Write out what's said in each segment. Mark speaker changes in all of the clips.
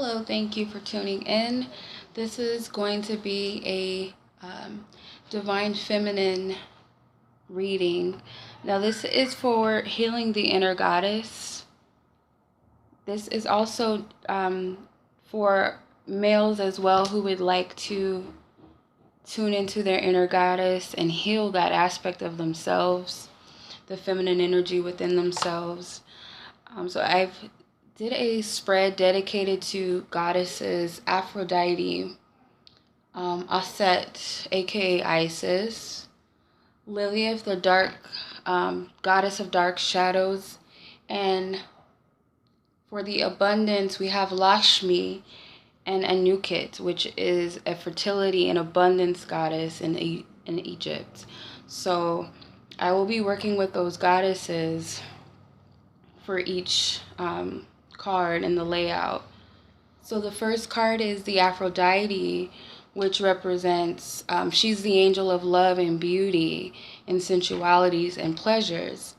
Speaker 1: Hello, thank you for tuning in. This is going to be a divine feminine reading. Now, this is for healing the inner goddess. This is also for males as well who would like to tune into their inner goddess and heal that aspect of themselves, the feminine energy within themselves. So I've did a spread dedicated to goddesses Aphrodite, Aset, aka Isis, Lilith, the dark goddess of dark shadows, and for the abundance we have Lakshmi and Anukit, which is a fertility and abundance goddess in Egypt. So I will be working with those goddesses for each card in the layout. So the first card is the Aphrodite, which represents, she's the angel of love and beauty and sensualities and pleasures.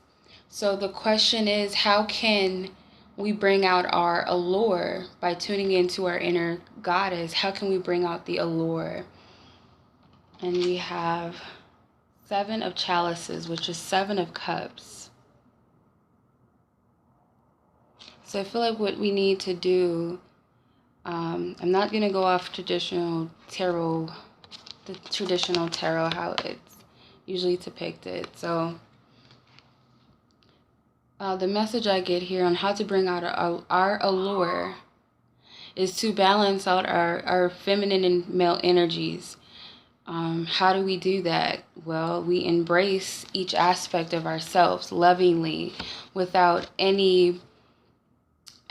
Speaker 1: So the question is, how can we bring out our allure by tuning into our inner goddess? How can we bring out the allure? And we have 7 of chalices, which is 7 of cups. So I feel like what we need to do, I'm not going to go off traditional tarot, the traditional tarot, how it's usually depicted. So the message I get here on how to bring out our allure is to balance out our feminine and male energies. How do we do that? Well, we embrace each aspect of ourselves lovingly without any...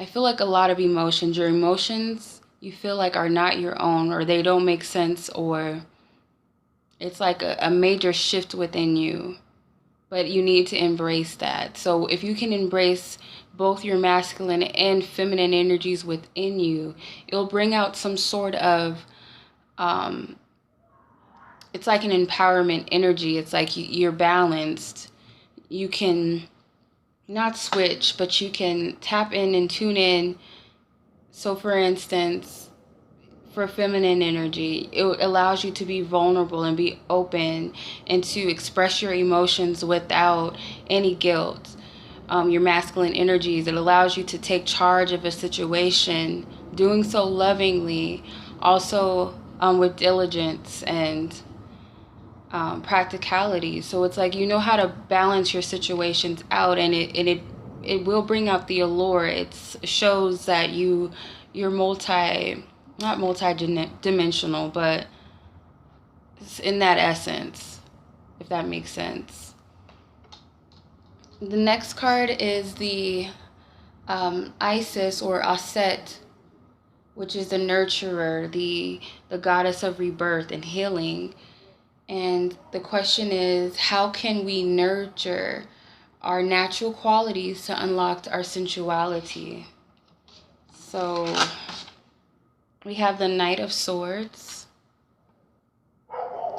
Speaker 1: I feel like a lot of emotions, your emotions, you feel like are not your own, or they don't make sense, or it's like a major shift within you. But you need to embrace that. So if you can embrace both your masculine and feminine energies within you, it'll bring out some sort of, it's like an empowerment energy. It's like you're balanced. You can not switch, but you can tap in and tune in. So for instance, for feminine energy, it allows you to be vulnerable and be open and to express your emotions without any guilt. Your masculine energies, it allows you to take charge of a situation, doing so lovingly, also with diligence and practicality. So it's like you know how to balance your situations out, and it will bring out the allure. It shows that you're not multi-dimensional, but it's in that essence, if that makes sense. The next card is the Isis or Aset, which is the nurturer, the goddess of rebirth and healing. And the question is, how can we nurture our natural qualities to unlock our sensuality? So we have the Knight of Swords.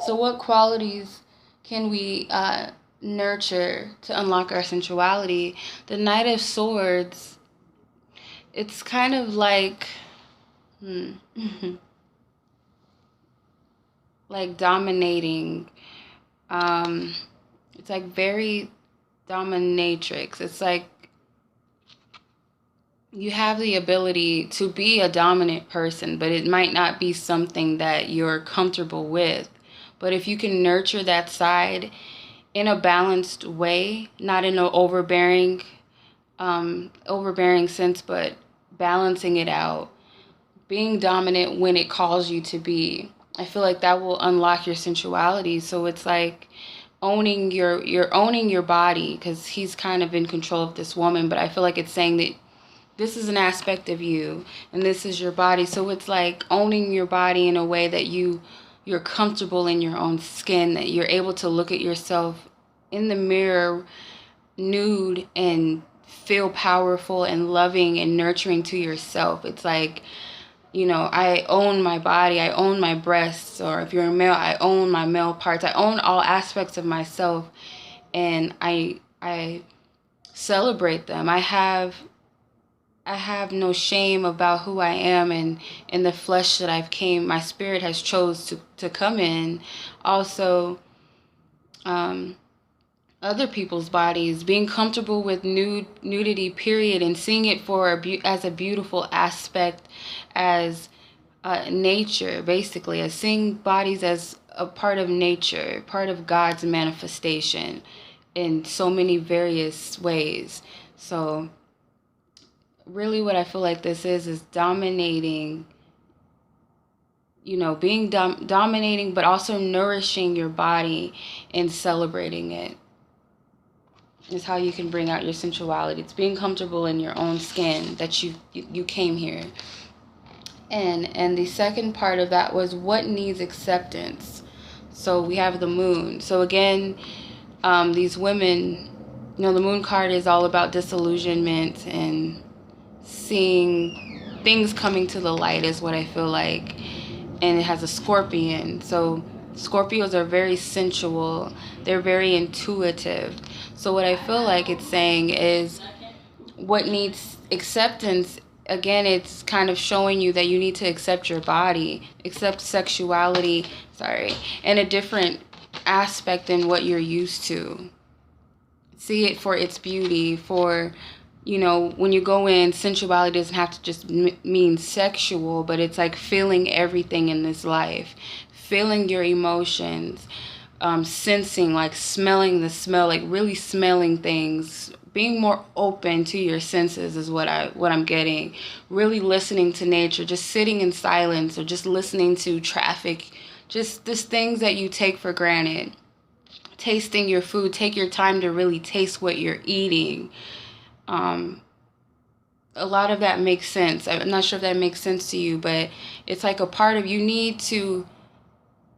Speaker 1: So what qualities can we nurture to unlock our sensuality? The Knight of Swords, it's kind of like... like dominating. It's like very dominatrix. It's like you have the ability to be a dominant person, but it might not be something that you're comfortable with. But if you can nurture that side in a balanced way, not in an overbearing sense, but balancing it out, being dominant when it calls you to be, I feel like that will unlock your sensuality. So it's like you're owning your body, because he's kind of in control of this woman, but I feel like it's saying that this is an aspect of you and this is your body. So it's like owning your body in a way that you're comfortable in your own skin, that you're able to look at yourself in the mirror nude and feel powerful and loving and nurturing to yourself. It's like, you know, I own my body, I own my breasts, or if you're a male, I own my male parts. I own all aspects of myself, and I celebrate them. I have I have no shame about who I am and in the flesh that my spirit has chose to come in. Also, other people's bodies, being comfortable with nudity, period, and seeing it as a beautiful aspect, as nature, basically, as seeing bodies as a part of nature, part of God's manifestation in so many various ways. So really what I feel like this is dominating, being dominating, but also nourishing your body and celebrating it is how you can bring out your sensuality. It's being comfortable in your own skin that you came here. And the second part of that was what needs acceptance. So we have the moon. So again, these women, the moon card is all about disillusionment and seeing things coming to the light is what I feel like. And it has a scorpion. So Scorpios are very sensual. They're very intuitive. So what I feel like it's saying is what needs acceptance. Again, it's kind of showing you that you need to accept your body, accept sexuality, in a different aspect than what you're used to. See it for its beauty, for, when you go in, sensuality doesn't have to just mean sexual, but it's like feeling everything in this life, feeling your emotions, sensing, like smelling the smell, like really smelling things, being more open to your senses is what I'm getting. Really listening to nature, just sitting in silence or just listening to traffic, just things that you take for granted. Tasting your food, take your time to really taste what you're eating. A lot of that makes sense. I'm not sure if that makes sense to you, but it's like a part of you need to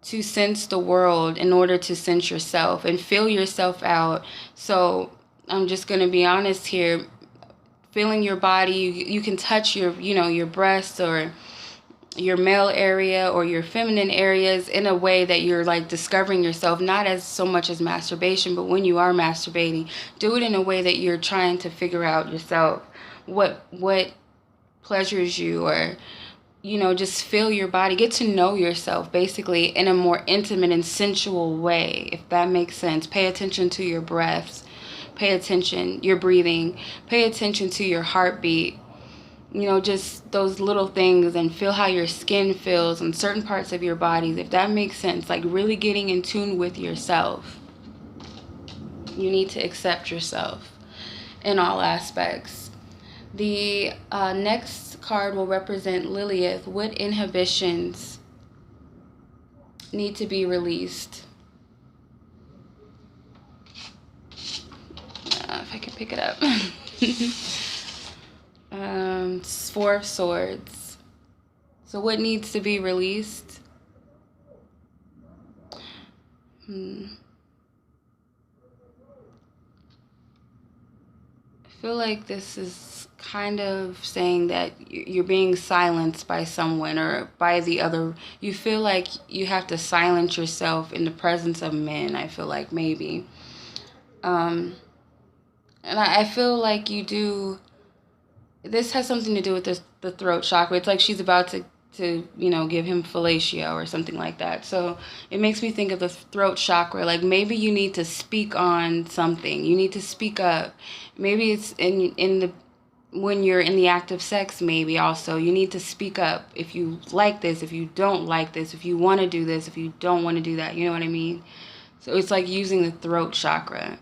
Speaker 1: sense the world in order to sense yourself and feel yourself out. So I'm just going to be honest here. Feeling your body, you can touch your breasts or your male area or your feminine areas in a way that you're like discovering yourself, not as so much as masturbation, but when you are masturbating, do it in a way that you're trying to figure out yourself, what pleasures you, or just feel your body, get to know yourself basically in a more intimate and sensual way, if that makes sense. Pay attention to your breaths, pay attention, your breathing, pay attention to your heartbeat, just those little things, and feel how your skin feels on certain parts of your bodies, if that makes sense. Like really getting in tune with yourself. You need to accept yourself in all aspects. The next card will represent Lilith. What inhibitions need to be released? If I can pick it up. Four of Swords. So what needs to be released? I feel like this is kind of saying that you're being silenced by someone or by the other. You feel like you have to silence yourself in the presence of men, I feel like, maybe. And I feel like you do. This has something to do with the throat chakra. It's like she's about to give him fellatio or something like that. So it makes me think of the throat chakra. Like maybe you need to speak on something. You need to speak up. Maybe it's when you're in the act of sex, maybe also you need to speak up if you like this, if you don't like this, if you want to do this, if you don't want to do that. You know what I mean? So it's like using the throat chakra.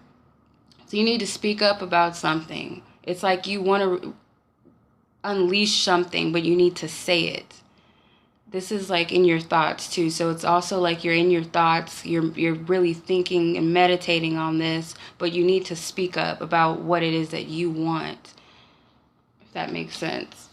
Speaker 1: So you need to speak up about something. It's like you want to unleash something, but you need to say it. This is like in your thoughts too. So it's also like you're in your thoughts, you're really thinking and meditating on this, but you need to speak up about what it is that you want, if that makes sense.